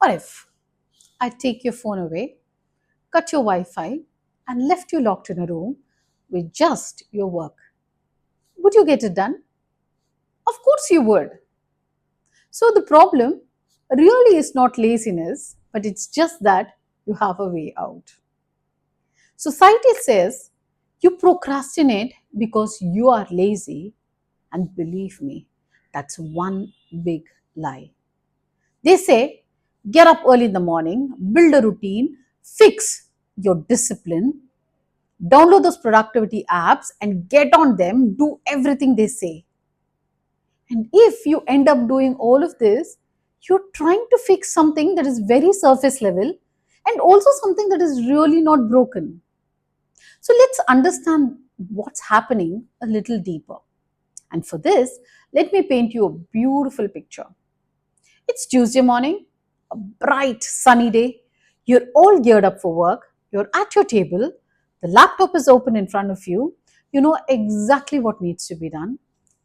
Or if I take your phone away, cut your Wi Fi, and left you locked in a room with just your work, would you get it done? Of course you would. So the problem really is not laziness, but it's just that you have a way out. Society says you procrastinate because you are lazy, and believe me, that's one big lie. They say get up early in the morning, build a routine, fix your discipline, download those productivity apps and get on them, do everything they say. And if you end up doing all of this, you're trying to fix something that is very surface level and also something that is really not broken. So let's understand what's happening a little deeper. And for this, let me paint you a beautiful picture. It's Tuesday morning, a bright sunny day. You're all geared up for work. You're at your table. The laptop is open in front of you. You know exactly what needs to be done.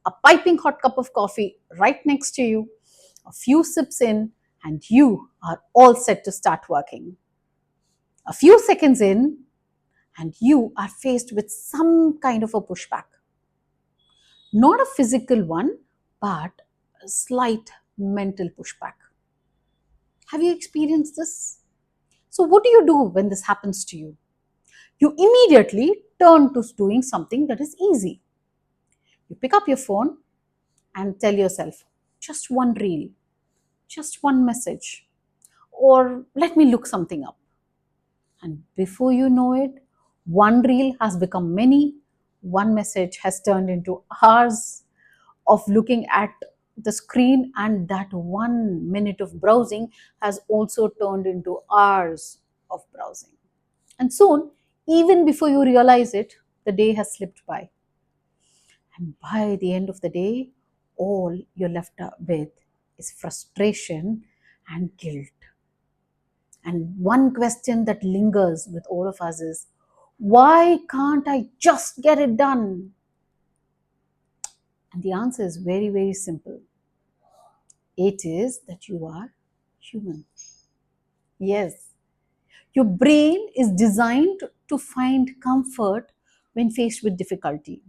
A piping hot cup of coffee right next to you. A few sips in, and you are all set to start working. A few seconds in, and you are faced with some kind of a pushback. Not a physical one, but a slight mental pushback. Have you experienced this? So, what do you do when this happens to you? You immediately turn to doing something that is easy. You pick up your phone and tell yourself, just one reel, just one message, or let me look something up. And before you know it, one reel has become many, one message has turned into hours of looking at the screen, and that 1 minute of browsing has also turned into hours of browsing. And soon, even before you realize it, the day has slipped by. And by the end of the day, all you're left with is frustration and guilt. And one question that lingers with all of us is, why can't I just get it done? And the answer is very, very simple. It is that you are human. Yes, your brain is designed to find comfort when faced with difficulty.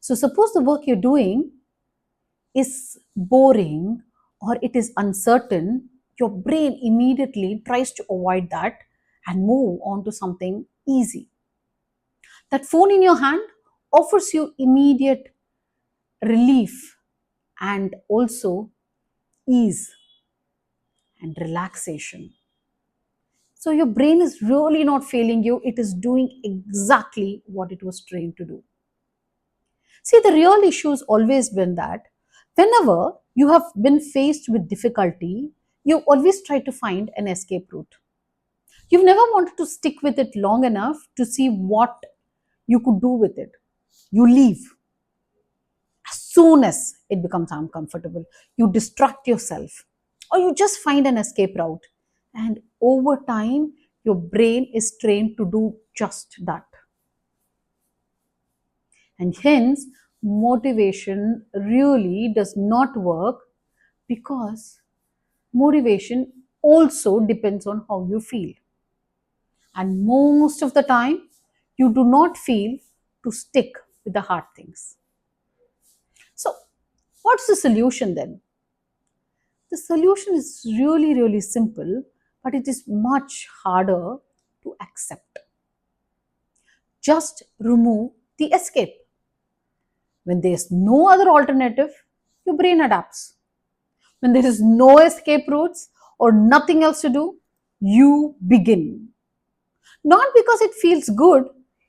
So, suppose the work you're doing is boring or it is uncertain, your brain immediately tries to avoid that and move on to something easy. That phone in your hand offers you immediate relief and also ease and relaxation. So your brain is really not failing you, it is doing exactly what it was trained to do. See, the real issue has always been that whenever you have been faced with difficulty, you always try to find an escape route. You've never wanted to stick with it long enough to see what you could do with it. You leave as soon as it becomes uncomfortable. You distract yourself or you just find an escape route. And over time, your brain is trained to do just that. And hence, motivation really does not work because motivation also depends on how you feel. And most of the time, you do not feel to stick with the hard things. So, what's the solution then? The solution is really, really simple, but it is much harder to accept. Just remove the escape. When there's no other alternative, your brain adapts. When there is no escape routes or nothing else to do, you begin. Not because it feels good,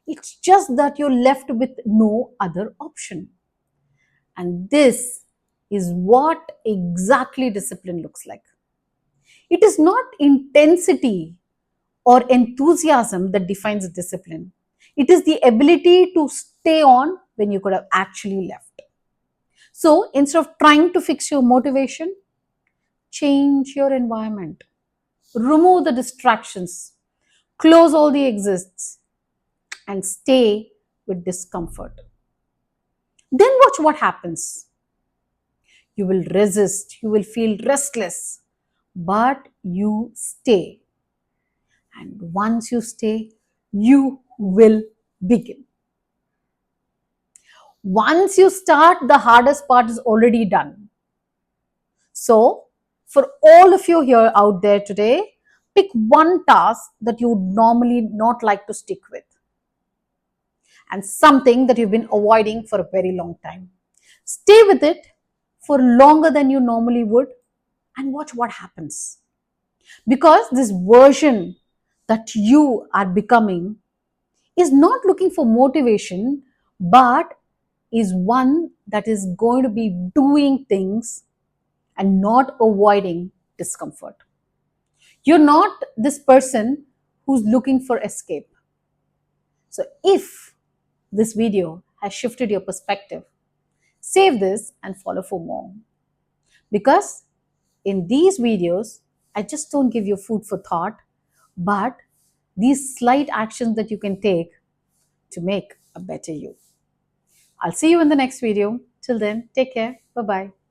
it's just that you're left with no other option. And this is what exactly discipline looks like. It is not intensity or enthusiasm that defines discipline. It is the ability to stay on when you could have actually left. So instead of trying to fix your motivation, change your environment, remove the distractions, close all the exits, and stay with discomfort. Then watch what happens. You will resist, you will feel restless, but you stay. And once you stay, you will begin. Once you start, the hardest part is already done. So, for all of you here out there today, pick one task that you would normally not like to stick with and something that you've been avoiding for a very long time. Stay with it for longer than you normally would and watch what happens. Because this version that you are becoming is not looking for motivation, but is one that is going to be doing things and not avoiding discomfort. You're not this person who's looking for escape. So, if this video has shifted your perspective, save this and follow for more. Because in these videos, I just don't give you food for thought, but these slight actions that you can take to make a better you. I'll see you in the next video. Till then, take care. Bye bye.